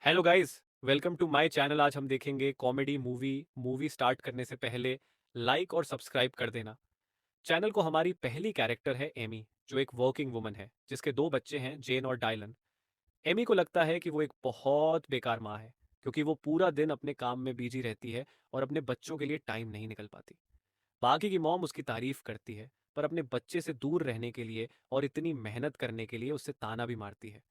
Hello guys, welcome to my channel. आज हम देखेंगे कॉमेडी मूवी स्टार्ट करने से पहले लाइक और सब्सक्राइब कर देना। चैनल को हमारी पहली कैरेक्टर है एमी, जो एक वर्किंग वुमन है जिसके दो बच्चे हैं, जेन और डायलन। एमी को लगता है कि वो एक बहुत बेकार माँ है, क्योंकि वो पूरा दिन अपने काम में बिजी रहती है और अपने बच्चों के लिए टाइम नहीं निकल पाती। बाकी की मॉम उसकी तारीफ करती है, पर अपने बच्चे से दूर रहने के लिए और इतनी मेहनत करने के लिए उससे ताना भी मारती है।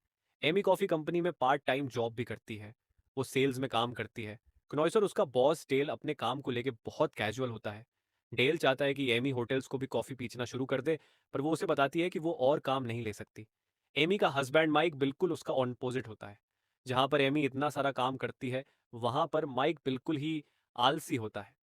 एमी कॉफी कंपनी में पार्ट टाइम जॉब भी करती है। वो सेल्स में काम करती है। क्नॉइसर उसका बॉस डेल अपने काम को लेके बहुत कैजुअल होता है। डेल चाहता है कि एमी होटल्स को भी कॉफी पीछना शुरू कर दे, पर वो उसे बताती है कि वो और काम नहीं ले सकती। एमी का हस्बैंड माइक बिल्कुल उसका ऑपोजिट होता है। जहां पर एमी इतना सारा काम करती है, वहां पर माइक बिल्कुल ही आलसी होता है।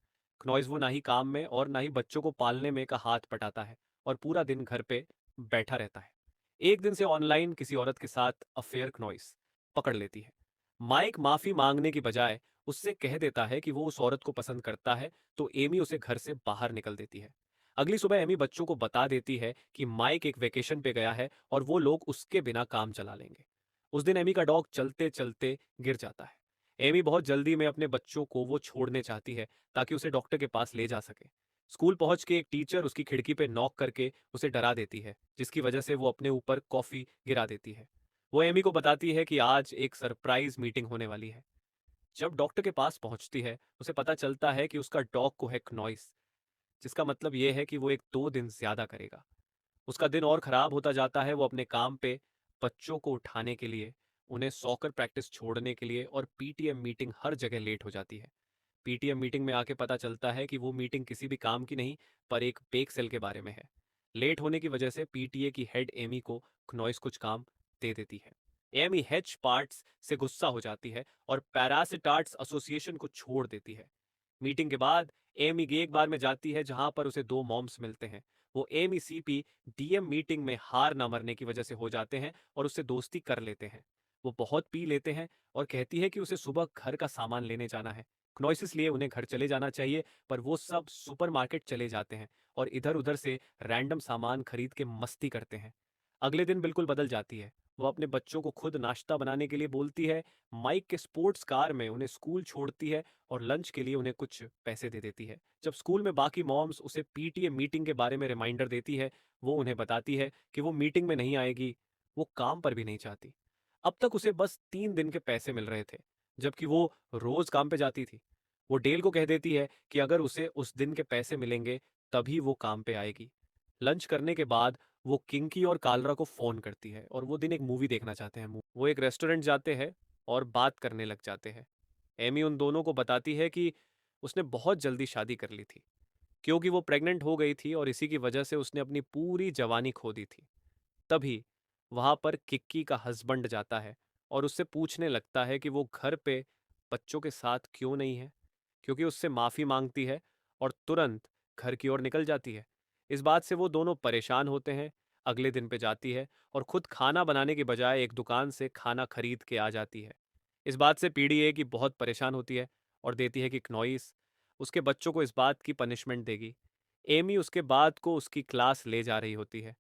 क्नॉइस वो ना ही काम में और ना ही बच्चों को पालने में का हाथ पटाता है और पूरा दिन घर पे बैठा रहता है। एक दिन से ऑनलाइन किसी औरत के साथ अफेयर क्नॉइस पकड़ लेती है। माइक माफी मांगने की बजाय उससे कह देता है कि वो उस औरत को पसंद करता है, तो एमी उसे घर से बाहर निकल देती है। अगली सुबह एमी बच्चों को बता देती है कि माइक एक वेकेशन पे गया है और वो लोग उसके बिना काम चला लेंगे। उस दिन एमी का डॉग चलते चलते गिर जाता है। एमी बहुत जल्दी में अपने बच्चों को वो छोड़ने चाहती है, ताकि उसे डॉक्टर के पास ले जा सके। स्कूल पहुंच के एक टीचर उसकी खिड़की पे नॉक करके उसे डरा देती है, जिसकी वजह से वो अपने ऊपर कॉफी गिरा देती है। वो एमी को बताती है कि आज एक सरप्राइज मीटिंग होने वाली है। जब डॉक्टर के पास पहुंचती है, उसे पता चलता है कि उसका डॉग को है नॉइस, जिसका मतलब यह है कि वो एक दो दिन ज्यादा करेगा। उसका दिन और खराब होता जाता है। वो अपने काम पे, बच्चों को उठाने के लिए, उन्हें सॉकर प्रैक्टिस छोड़ने के लिए और पीटीएम मीटिंग हर जगह लेट हो जाती है। पीटीएम मीटिंग में आके पता चलता है कि वो मीटिंग किसी भी काम की नहीं, पर एक बेक सेल के बारे में है। लेट होने की वजह से पीटीए की हेड एमी को क्नॉइस कुछ काम दे देती है। एमी हेच पार्ट्स से गुस्सा हो जाती है और पैरासिटार्ट्स एसोसिएशन को छोड़ देती है। मीटिंग के बाद एमी एक बार में जाती है, जहां पर उसे दो मॉम्स मिलते हैं। वो एमी सीपी डीएम मीटिंग में हार ना मरने की वजह से हो जाते हैं और उससे दोस्ती कर लेते हैं। वो बहुत पी लेते हैं और कहती है कि उसे सुबह घर का सामान लेने जाना है। क्नॉइसिस लिए उन्हें घर चले जाना चाहिए, पर वो सब सुपरमार्केट चले जाते हैं और इधर उधर से रैंडम सामान खरीद के मस्ती करते हैं। अगले दिन बिल्कुल बदल जाती है। वो अपने बच्चों को खुद नाश्ता बनाने के लिए बोलती है। माइक के स्पोर्ट्स कार में उन्हें स्कूल छोड़ती है और लंच के लिए उन्हें कुछ पैसे दे देती है। जब स्कूल में बाकी मॉम्स उसे पीटीए मीटिंग के बारे में रिमाइंडर देती है, वो उन्हें बताती है कि वो मीटिंग में नहीं आएगी। वो काम पर भी नहीं चाहती। अब तक उसे बस 3 दिन के पैसे मिल रहे थे, जबकि वो रोज काम पे जाती थी। वो डेल को कह देती है कि अगर उसे उस दिन के पैसे मिलेंगे, तभी वो काम पे आएगी। लंच करने के बाद वो किंकी और कालरा को फोन करती है और वो दिन एक मूवी देखना चाहते हैं। वो एक रेस्टोरेंट जाते हैं और बात करने लग जाते हैं। एमी उन दोनों को बताती है कि उसने बहुत जल्दी शादी कर ली थी, क्योंकि वो प्रेग्नेंट हो गई थी और इसी की वजह से उसने अपनी पूरी जवानी खो दी थी। तभी वहां पर किक्की का हस्बैंड जाता है और उससे पूछने लगता है कि वो घर पे बच्चों के साथ क्यों नहीं है, क्योंकि उससे माफी मांगती है और तुरंत घर की ओर निकल जाती है। इस बात से वो दोनों परेशान होते हैं। अगले दिन पे जाती है और खुद खाना बनाने के बजाय एक दुकान से खाना खरीद के आ जाती है। इस बात से पीडीए की बहुत परेशान होती है और देती है कि क्नॉइस उसके बच्चों को इस बात की पनिशमेंट देगी। एमी उसके बाद को उसकी क्लास ले जा रही होती है।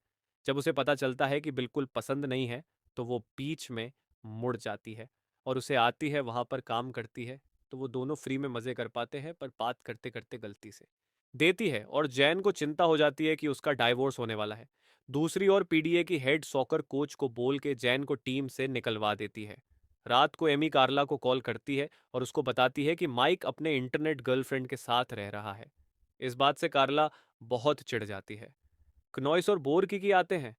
जब उसे पता चलता है कि बिल्कुल पसंद नहीं है, तो वो बीच में मुड़ जाती है और उसे आती है, वहां पर काम करती है। तो वो दोनों फ्री में मजे कर पाते हैं, पर बात करते करते गलती से देती है और जैन को चिंता हो जाती है कि उसका डाइवोर्स होने वाला है। दूसरी ओर पीडीए की हेड सॉकर कोच को बोल के जैन को टीम से निकलवा देती है। रात को एमी कार्ला को कॉल करती है और उसको बताती है कि माइक अपने इंटरनेट गर्लफ्रेंड के साथ रह रहा है। इस बात से कार्ला बहुत चिढ़ जाती है। क्नॉइस और बोरकी की आते हैं।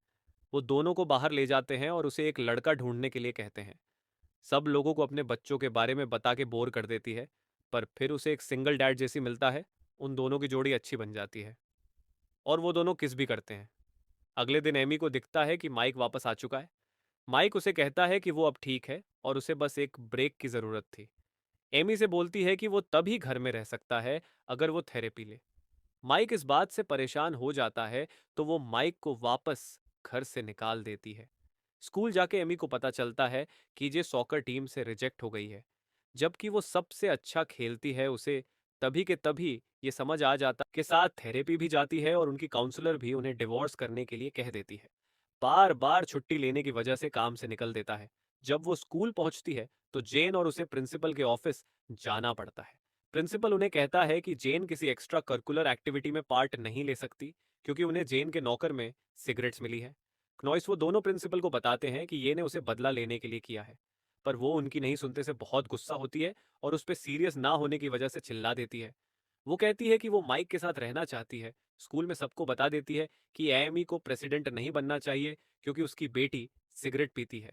वो दोनों को बाहर ले जाते हैं और उसे एक लड़का ढूंढने के लिए कहते हैं। सब लोगों को अपने बच्चों के बारे में बता के बोर कर देती है, पर फिर उसे एक सिंगल डैड जैसी मिलता है। उन दोनों की जोड़ी अच्छी बन जाती है और वो दोनों किस भी करते हैं। अगले दिन एमी को दिखता है कि माइक वापस आ चुका है। माइक उसे कहता है कि वो अब ठीक है और उसे बस एक ब्रेक की जरूरत थी। एमी से बोलती है कि वो तभी घर में रह सकता है अगर वो थेरेपी ले। माइक इस बात से परेशान हो जाता है, तो वो माइक को वापस घर से निकाल देती है। स्कूल जाके एमी को पता चलता है कि ये सॉकर टीम से रिजेक्ट हो गई है, जबकि वो सबसे अच्छा खेलती है। उसे तभी के तभी ये समझ आ जाता के साथ थेरेपी भी जाती है और उनकी काउंसलर भी उन्हें डिवोर्स करने के लिए कह देती है। बार बार छुट्टी लेने की वजह से काम से निकल देता है। जब वो स्कूल पहुंचती है, तो जेन और उसे प्रिंसिपल के ऑफिस जाना पड़ता है। प्रिंसिपल उन्हें कहता है कि जेन किसी एक्स्ट्रा करिकुलर एक्टिविटी में पार्ट नहीं ले सकती क्योंकि उन्हें जेन के नौकर में सिगरेट्स मिली है। क्नॉइस वो दोनों प्रिंसिपल को बताते हैं कि ये ने उसे बदला लेने के लिए किया है, पर वो उनकी नहीं सुनते से बहुत गुस्सा होती है और उस पर सीरियस ना होने की वजह से चिल्ला देती है। वो कहती है कि वो माइक के साथ रहना चाहती है। स्कूल में सबको बता देती है कि एमी को प्रेसिडेंट नहीं बनना चाहिए क्योंकि उसकी बेटी सिगरेट पीती है।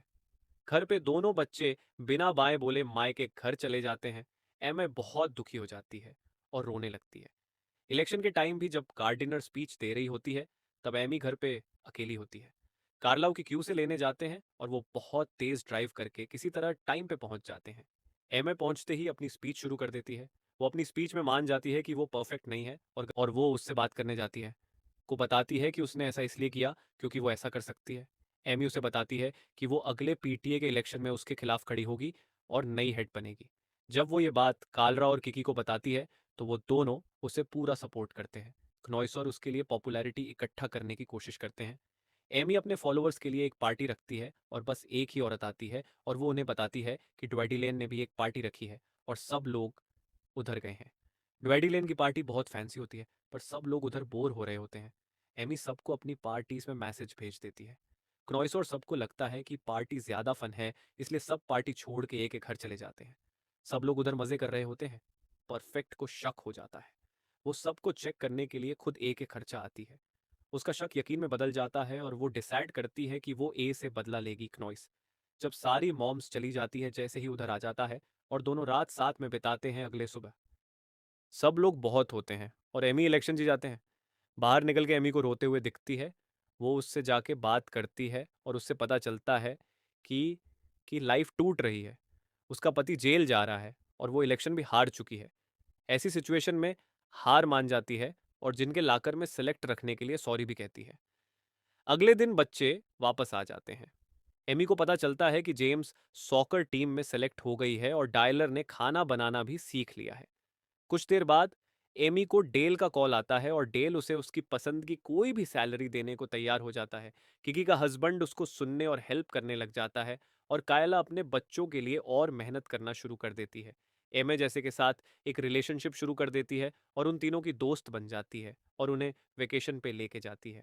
घर पे दोनों बच्चे बिना बाएं बोले माए के घर चले जाते हैं। एमे बहुत दुखी हो जाती है और रोने लगती है। इलेक्शन के टाइम भी जब गार्डिनर स्पीच दे रही होती है, तब एमी घर पे अकेली होती है। कार्लाउ की क्यू से लेने जाते हैं और वो बहुत तेज ड्राइव करके किसी तरह टाइम पे पहुंच जाते हैं। एमे पहुंचते ही अपनी स्पीच शुरू कर देती है। वो अपनी स्पीच में मान जाती है कि वो परफेक्ट नहीं है और वो उससे बात करने जाती है। को बताती है कि उसने ऐसा इसलिए किया क्योंकि वो ऐसा कर सकती है। एमी उसे बताती है कि वो अगले पीटीए के इलेक्शन में उसके खिलाफ खड़ी होगी और नई हेड बनेगी। जब वो ये बात कालरा और किकी को बताती है, तो वो दोनों उसे पूरा सपोर्ट करते हैं। क्नॉइसर उसके लिए पॉपुलैरिटी इकट्ठा करने की कोशिश करते हैं। एमी अपने फॉलोअर्स के लिए एक पार्टी रखती है और बस एक ही औरत आती है और वो उन्हें बताती है कि ड्वेडिलेन ने भी एक पार्टी रखी है और सब लोग उधर गए हैं। ड्वेडिलेन की पार्टी बहुत फैंसी होती है, पर सब लोग उधर बोर हो रहे होते हैं। एमी सबको अपनी पार्टीज में मैसेज भेज देती है। क्नॉइस और सबको लगता है कि पार्टी ज्यादा फन है, इसलिए सब पार्टी छोड़ के एक एक घर चले जाते हैं। सब लोग उधर मजे कर रहे होते हैं। परफेक्ट को शक हो जाता है। वो सबको चेक करने के लिए खुद ए के खर्चा आती है। उसका शक यकीन में बदल जाता है और वो डिसाइड करती है कि वो ए से बदला लेगी। क्नॉइस जब सारी मॉम्स चली जाती है जैसे ही उधर आ जाता है और दोनों रात साथ में बिताते हैं। अगले सुबह सब लोग बहुत होते हैं और एमी इलेक्शन जीत जाते हैं। बाहर निकल के एमी को रोते हुए दिखती है। वो उससे जाके बात करती है और उससे पता चलता है कि लाइफ टूट रही है। उसका पति जेल जा रहा है और वो इलेक्शन भी हार चुकी है। ऐसी सिचुएशन में हार मान जाती है और जिनके लाकर में सेलेक्ट रखने के लिए सॉरी भी कहती है। अगले दिन बच्चे वापस आ जाते हैं। एमी को पता चलता है कि जेम्स सॉकर टीम में सेलेक्ट हो गई है और डायलर ने खाना बनाना भी सीख लिया है। कुछ देर बाद एमी को डेल का कॉल आता है और डेल उसे उसकी पसंद की कोई भी सैलरी देने को तैयार हो जाता है। किकी का हस्बैंड उसको सुनने और हेल्प करने लग जाता है और कायला अपने बच्चों के लिए और मेहनत करना शुरू कर देती है। एमे जैसे के साथ एक रिलेशनशिप शुरू कर देती है और उन तीनों की दोस्त बन जाती है और उन्हें वेकेशन पे लेके जाती है।